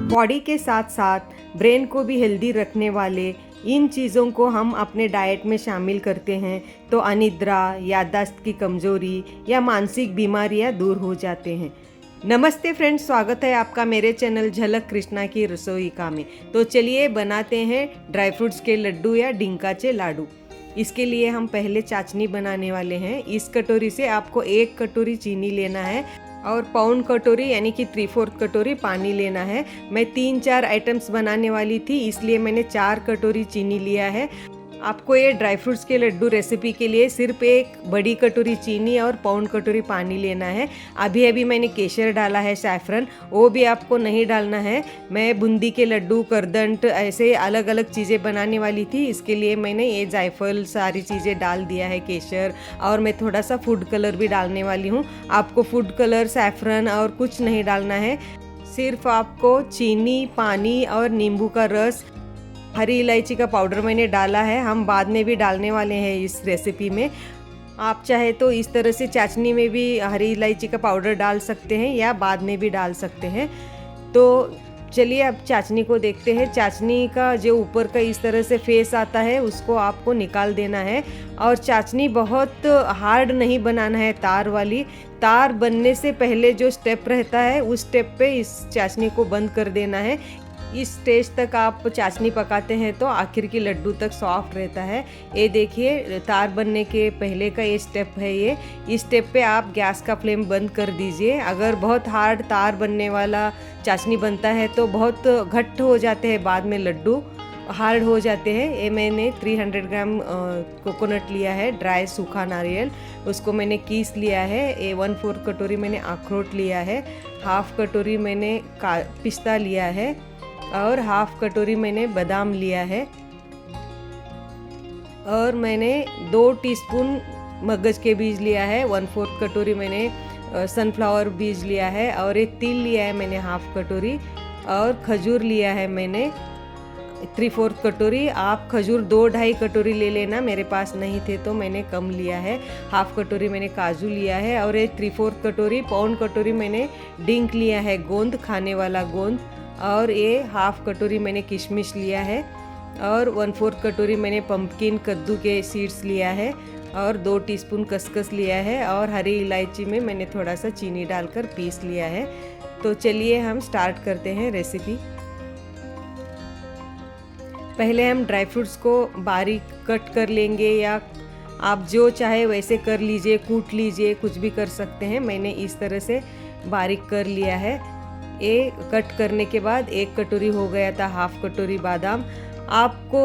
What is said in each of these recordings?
Body के साथ साथ ब्रेन को भी हेल्दी रखने वाले इन चीज़ों को हम अपने डाइट में शामिल करते हैं तो अनिद्रा, याददाश्त की कमज़ोरी या मानसिक बीमारियां दूर हो जाते हैं। नमस्ते फ्रेंड्स, स्वागत है आपका मेरे चैनल झलक कृष्णा की रसोई का में। तो चलिए बनाते हैं ड्राई फ्रूट्स के लड्डू या डिंकाचे लाडू। इसके लिए हम पहले चाशनी बनाने वाले हैं। इस कटोरी से आपको 1 कटोरी चीनी लेना है और पौन कटोरी यानी कि 3/4 कटोरी पानी लेना है। मैं 3-4 आइटम्स बनाने वाली थी, इसलिए मैंने 4 कटोरी चीनी लिया है। आपको ये ड्राई फ्रूट्स के लड्डू रेसिपी के लिए सिर्फ 1 बड़ी कटोरी चीनी और पौन कटोरी पानी लेना है। अभी अभी मैंने केसर डाला है, सैफरन, वो भी आपको नहीं डालना है। मैं बूंदी के लड्डू, करदंट ऐसे अलग अलग चीज़ें बनाने वाली थी, इसके लिए मैंने ये जायफल सारी चीज़ें डाल दिया है, केसर, और मैं थोड़ा सा फूड कलर भी डालने वाली हूँ। आपको फूड कलर, सैफरन और कुछ नहीं डालना है, सिर्फ आपको चीनी, पानी और नींबू का रस, हरी इलायची का पाउडर मैंने डाला है। हम बाद में भी डालने वाले हैं इस रेसिपी में। आप चाहे तो इस तरह से चाशनी में भी हरी इलायची का पाउडर डाल सकते हैं या बाद में भी डाल सकते हैं। तो चलिए अब चाशनी को देखते हैं। चाशनी का जो ऊपर का इस तरह से फेस आता है उसको आपको निकाल देना है। और चाशनी बहुत हार्ड नहीं बनाना है, तार वाली। तार बनने से पहले जो स्टेप रहता है उस स्टेप पे इस चाशनी को बंद कर देना है। इस स्टेज तक आप चाशनी पकाते हैं तो आखिर की लड्डू तक सॉफ्ट रहता है। ये देखिए, तार बनने के पहले का ये स्टेप है। ये इस स्टेप पे आप गैस का फ्लेम बंद कर दीजिए। अगर बहुत हार्ड तार बनने वाला चाशनी बनता है तो बहुत घट्ट हो जाते हैं, बाद में लड्डू हार्ड हो जाते हैं। ये मैंने 300 ग्राम कोकोनट लिया है, ड्राई सूखा नारियल, उसको मैंने कीस लिया है। 1/4 कटोरी मैंने अखरोट लिया है, 1/2 कटोरी मैंने पिस्ता लिया है और 1/2 कटोरी मैंने बादाम लिया है। और मैंने 2 टीस्पून मगज के बीज लिया है। 1/4 कटोरी मैंने सनफ्लावर बीज लिया है और एक तिल लिया है मैंने 1/2 कटोरी। और खजूर लिया है मैंने 3/4 कटोरी। आप खजूर 2-2.5 कटोरी ले लेना, मेरे पास नहीं थे तो मैंने कम लिया है। 1/2 कटोरी मैंने काजू लिया है और एक 3/4 कटोरी, पौन कटोरी मैंने डिंक लिया है, गोंद, खाने वाला गोंद। और ये 1/2 कटोरी मैंने किशमिश लिया है और 1/4 कटोरी मैंने पंपकिन, कद्दू के सीड्स लिया है और 2 टीस्पून खसखस लिया है। और हरी इलायची में मैंने थोड़ा सा चीनी डालकर पीस लिया है। तो चलिए हम स्टार्ट करते हैं रेसिपी। पहले हम ड्राई फ्रूट्स को बारीक कट कर लेंगे, या आप जो चाहे वैसे कर लीजिए, कूट लीजिए, कुछ भी कर सकते हैं। मैंने इस तरह से बारीक कर लिया है। ये कट करने के बाद 1 कटोरी हो गया था 1/2 कटोरी बादाम। आपको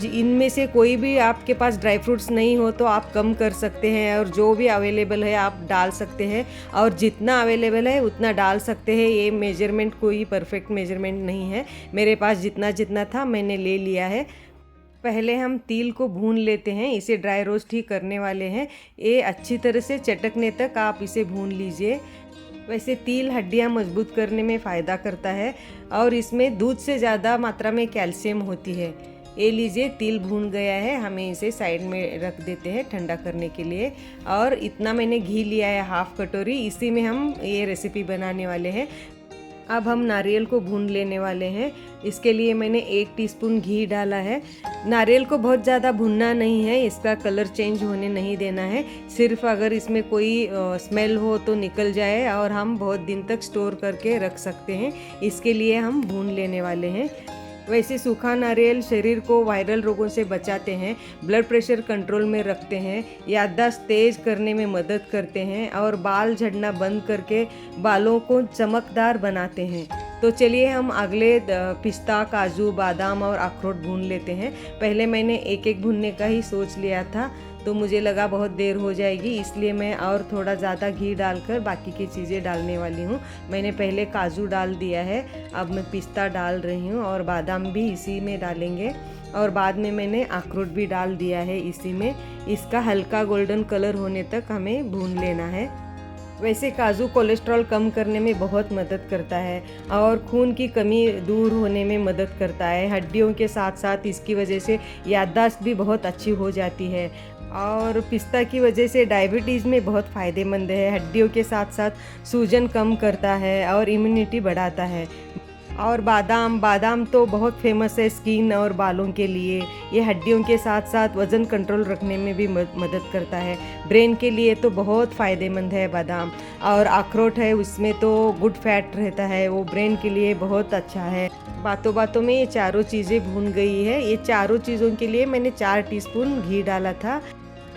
इनमें से कोई भी आपके पास ड्राई फ्रूट्स नहीं हो तो आप कम कर सकते हैं, और जो भी अवेलेबल है आप डाल सकते हैं, और जितना अवेलेबल है उतना डाल सकते हैं। ये मेजरमेंट कोई परफेक्ट मेजरमेंट नहीं है, मेरे पास जितना जितना था मैंने ले लिया है। पहले हम तिल को भून लेते हैं, इसे ड्राई रोस्ट ही करने वाले हैं। ये अच्छी तरह से चटकने तक आप इसे भून लीजिए। वैसे तिल हड्डियां मजबूत करने में फ़ायदा करता है और इसमें दूध से ज़्यादा मात्रा में कैल्शियम होती है। ये लीजिए, तिल भून गया है, हमें इसे साइड में रख देते हैं ठंडा करने के लिए। और इतना मैंने घी लिया है 1/2 कटोरी, इसी में हम ये रेसिपी बनाने वाले हैं। अब हम नारियल को भून लेने वाले हैं। इसके लिए मैंने 1 टीस्पून घी डाला है। नारियल को बहुत ज़्यादा भुनना नहीं है, इसका कलर चेंज होने नहीं देना है। सिर्फ अगर इसमें कोई स्मेल हो तो निकल जाए और हम बहुत दिन तक स्टोर करके रख सकते हैं, इसके लिए हम भून लेने वाले हैं। वैसे सूखा नारियल शरीर को वायरल रोगों से बचाते हैं, ब्लड प्रेशर कंट्रोल में रखते हैं, याददाश्त तेज करने में मदद करते हैं और बाल झड़ना बंद करके बालों को चमकदार बनाते हैं। तो चलिए हम अगले पिस्ता, काजू, बादाम और अखरोट भून लेते हैं। पहले मैंने एक एक भूनने का ही सोच लिया था, तो मुझे लगा बहुत देर हो जाएगी, इसलिए मैं और थोड़ा ज़्यादा घी डालकर बाकी की चीज़ें डालने वाली हूँ। मैंने पहले काजू डाल दिया है, अब मैं पिस्ता डाल रही हूँ और बादाम भी इसी में डालेंगे। और बाद में मैंने अखरोट भी डाल दिया है इसी में। इसका हल्का गोल्डन कलर होने तक हमें भून लेना है। वैसे काजू कोलेस्ट्रॉल कम करने में बहुत मदद करता है और खून की कमी दूर होने में मदद करता है। हड्डियों के साथ साथ इसकी वजह से याददाश्त भी बहुत अच्छी हो जाती है। और पिस्ता की वजह से डायबिटीज़ में बहुत फ़ायदेमंद है। हड्डियों के साथ साथ सूजन कम करता है और इम्यूनिटी बढ़ाता है। और बादाम बादाम तो बहुत फेमस है स्किन और बालों के लिए। ये हड्डियों के साथ साथ वज़न कंट्रोल रखने में भी मदद करता है। ब्रेन के लिए तो बहुत फ़ायदेमंद है बादाम। और अखरोट है, उसमें तो गुड फैट रहता है, वो ब्रेन के लिए बहुत अच्छा है। बातों बातों में ये चारों चीज़ें भून गई है। ये चारों चीज़ों के लिए मैंने 4 टीस्पून घी डाला था।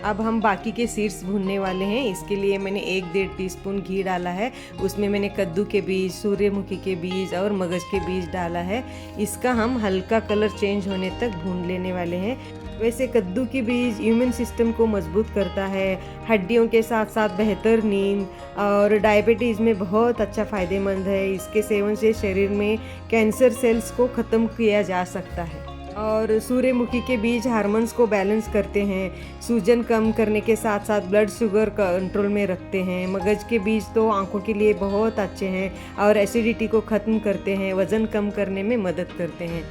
अब हम बाकी के सीड्स भूनने वाले हैं। इसके लिए मैंने 1-1.5 टीस्पून घी डाला है। उसमें मैंने कद्दू के बीज, सूर्यमुखी के बीज और मगज के बीज डाला है। इसका हम हल्का कलर चेंज होने तक भून लेने वाले हैं। वैसे कद्दू के बीज इम्यून सिस्टम को मजबूत करता है, हड्डियों के साथ साथ बेहतर नींद और डायबिटीज़ में बहुत अच्छा फ़ायदेमंद है। इसके सेवन से शरीर में कैंसर सेल्स को ख़त्म किया जा सकता है। और सूर्यमुखी के बीज हार्मोन्स को बैलेंस करते हैं, सूजन कम करने के साथ साथ ब्लड शुगर कंट्रोल में रखते हैं। मगज के बीज तो आंखों के लिए बहुत अच्छे हैं और एसिडिटी को ख़त्म करते हैं, वज़न कम करने में मदद करते हैं।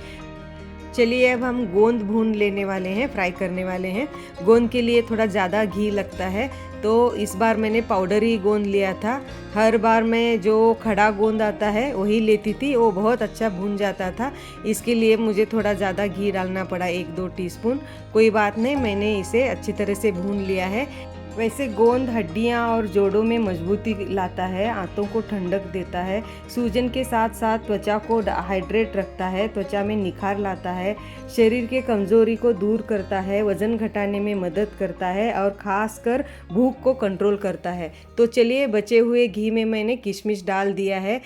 चलिए अब हम गोंद भून लेने वाले हैं, फ्राई करने वाले हैं। गोंद के लिए थोड़ा ज़्यादा घी लगता है, तो इस बार मैंने पाउडर ही गोंद लिया था। हर बार मैं जो खड़ा गोंद आता है वही लेती थी, वो बहुत अच्छा भून जाता था। इसके लिए मुझे थोड़ा ज़्यादा घी डालना पड़ा, 1-2 टीस्पून। कोई बात नहीं, मैंने इसे अच्छी तरह से भून लिया है। वैसे गोंद हड्डियां और जोड़ों में मजबूती लाता है, आंतों को ठंडक देता है, सूजन के साथ साथ त्वचा को हाइड्रेट रखता है, त्वचा में निखार लाता है, शरीर के कमज़ोरी को दूर करता है, वज़न घटाने में मदद करता है और ख़ासकर भूख को कंट्रोल करता है। तो चलिए बचे हुए घी में मैंने किशमिश डाल दिया है।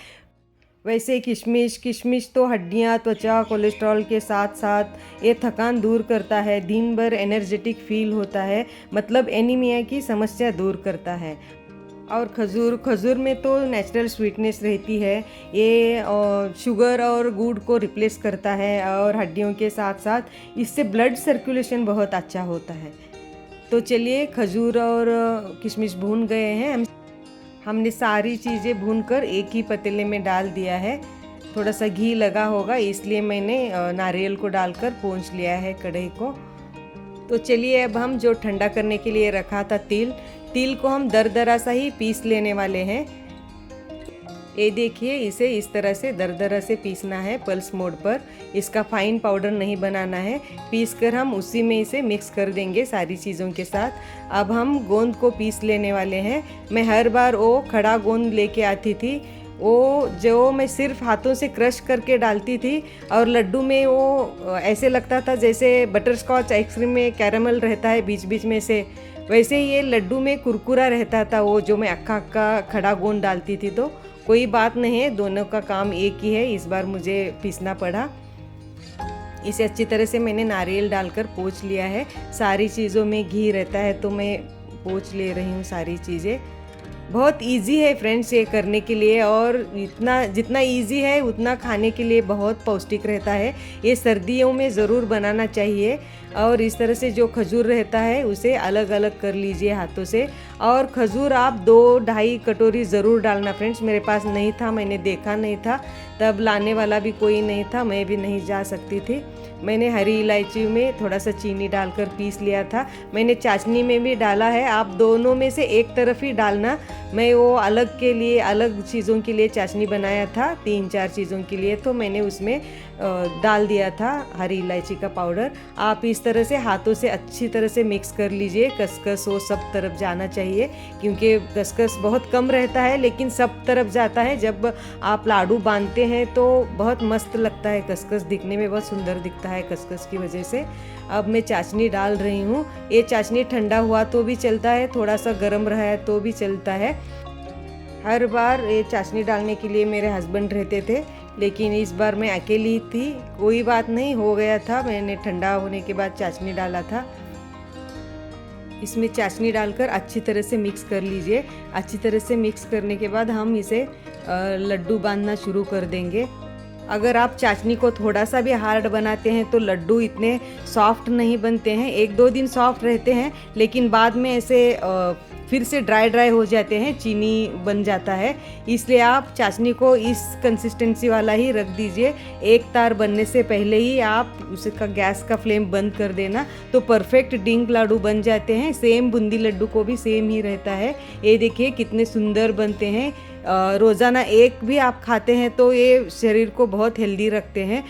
वैसे किशमिश तो हड्डियाँ, त्वचा, कोलेस्ट्रॉल के साथ साथ ये थकान दूर करता है, दिन भर एनर्जेटिक फील होता है, मतलब एनीमिया की समस्या दूर करता है। और खजूर में तो नेचुरल स्वीटनेस रहती है, ये शुगर और गुड़ को रिप्लेस करता है और हड्डियों के साथ साथ इससे ब्लड सर्कुलेशन बहुत अच्छा होता है। तो चलिए खजूर और किशमिश भून गए हैं। हमने सारी चीज़ें भूनकर एक ही पतीले में डाल दिया है। थोड़ा सा घी लगा होगा इसलिए मैंने नारियल को डालकर पोंछ लिया है कढ़ाई को। तो चलिए अब हम जो ठंडा करने के लिए रखा था तिल को हम दरदरा सा ही पीस लेने वाले हैं। ये देखिए, इसे इस तरह से दरदरा से पीसना है पल्स मोड पर। इसका फाइन पाउडर नहीं बनाना है, पीसकर हम उसी में इसे मिक्स कर देंगे सारी चीज़ों के साथ। अब हम गोंद को पीस लेने वाले हैं। मैं हर बार वो खड़ा गोंद लेके आती थी, वो जो मैं सिर्फ हाथों से क्रश करके डालती थी और लड्डू में वो ऐसे लगता था जैसे बटर स्कॉच आइसक्रीम में कैरामल रहता है बीच बीच में से, वैसे ये लड्डू में कुरकुरा रहता था वो जो मैं अक्का खड़ा गोंद डालती थी। तो कोई बात नहीं है, दोनों का काम एक ही है। इस बार मुझे पीसना पड़ा। इसे अच्छी तरह से मैंने नारियल डालकर पोंछ लिया है। सारी चीज़ों में घी रहता है तो मैं पोंछ ले रही हूँ सारी चीज़ें। बहुत इजी है फ्रेंड्स ये करने के लिए, और जितना इजी है उतना खाने के लिए बहुत पौष्टिक रहता है। ये सर्दियों में ज़रूर बनाना चाहिए। और इस तरह से जो खजूर रहता है उसे अलग अलग कर लीजिए हाथों से। और खजूर आप 2-2.5 कटोरी ज़रूर डालना फ्रेंड्स। मेरे पास नहीं था, मैंने देखा नहीं था, तब लाने वाला भी कोई नहीं था, मैं भी नहीं जा सकती थी। मैंने हरी इलायची में थोड़ा सा चीनी डालकर पीस लिया था। मैंने चाशनी में भी डाला है, आप दोनों में से एक तरफ ही डालना। मैं वो अलग चीज़ों के लिए चाशनी बनाया था, 3-4 चीज़ों के लिए, तो मैंने उसमें डाल दिया था हरी इलायची का पाउडर। आप इस तरह से हाथों से अच्छी तरह से मिक्स कर लीजिए। खसखस वो सब तरफ जाना चाहिए, क्योंकि खसखस बहुत कम रहता है लेकिन सब तरफ जाता है। जब आप लाडू बांधते हैं तो बहुत मस्त लगता है, खसखस दिखने में बहुत सुंदर दिखता है खसखस की वजह से। अब मैं चाशनी डाल रही हूँ। ये चाशनी ठंडा हुआ तो भी चलता है, थोड़ा सा गर्म रहा है तो भी चलता है। हर बार ये चाशनी डालने के लिए मेरे हस्बैंड रहते थे, लेकिन इस बार मैं अकेली ही थी। कोई बात नहीं, हो गया था। मैंने ठंडा होने के बाद चाशनी डाला था। इसमें चाशनी डालकर अच्छी तरह से मिक्स कर लीजिए। अच्छी तरह से मिक्स करने के बाद हम इसे लड्डू बांधना शुरू कर देंगे। अगर आप चाशनी को थोड़ा सा भी हार्ड बनाते हैं तो लड्डू इतने सॉफ्ट नहीं बनते हैं। 1-2 दिन सॉफ्ट रहते हैं, लेकिन बाद में ऐसे फिर से ड्राई हो जाते हैं, चीनी बन जाता है। इसलिए आप चाशनी को इस कंसिस्टेंसी वाला ही रख दीजिए। एक तार बनने से पहले ही आप उसका गैस का फ्लेम बंद कर देना, तो परफेक्ट डिंक लाडू बन जाते हैं। सेम बूंदी लड्डू को भी सेम ही रहता है। ये देखिए कितने सुंदर बनते हैं। रोज़ाना एक भी आप खाते हैं तो ये शरीर को बहुत हेल्दी रखते हैं।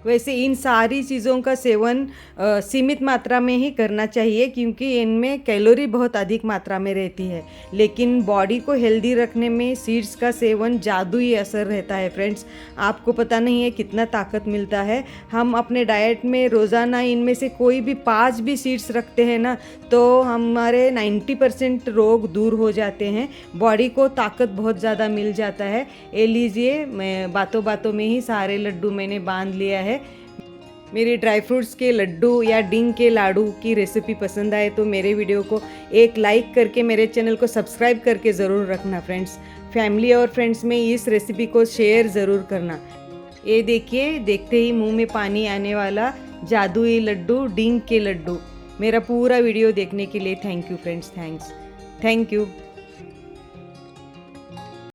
वैसे इन सारी चीज़ों का सेवन सीमित मात्रा में ही करना चाहिए, क्योंकि इनमें कैलोरी बहुत अधिक मात्रा में रहती है। लेकिन बॉडी को हेल्दी रखने में सीड्स का सेवन जादुई असर रहता है फ्रेंड्स। आपको पता नहीं है कितना ताकत मिलता है। हम अपने डाइट में रोज़ाना इनमें से कोई भी 5 भी सीड्स रखते हैं ना, तो हमारे 90% रोग दूर हो जाते हैं। बॉडी को ताकत बहुत ज़्यादा मिल जाता है। ये लीजिए, मैं बातों बातों में ही सारे लड्डू मैंने बांध लिया है। मेरे ड्राई फ्रूट्स के लड्डू या डिंग के लाडू की रेसिपी पसंद आए तो मेरे वीडियो को एक लाइक करके मेरे चैनल को सब्सक्राइब करके ज़रूर रखना फ्रेंड्स। फैमिली और फ्रेंड्स में इस रेसिपी को शेयर ज़रूर करना। ये देखिए, देखते ही मुंह में पानी आने वाला जादुई लड्डू, डिंग के लड्डू। मेरा पूरा वीडियो देखने के लिए thank you friends, thank you.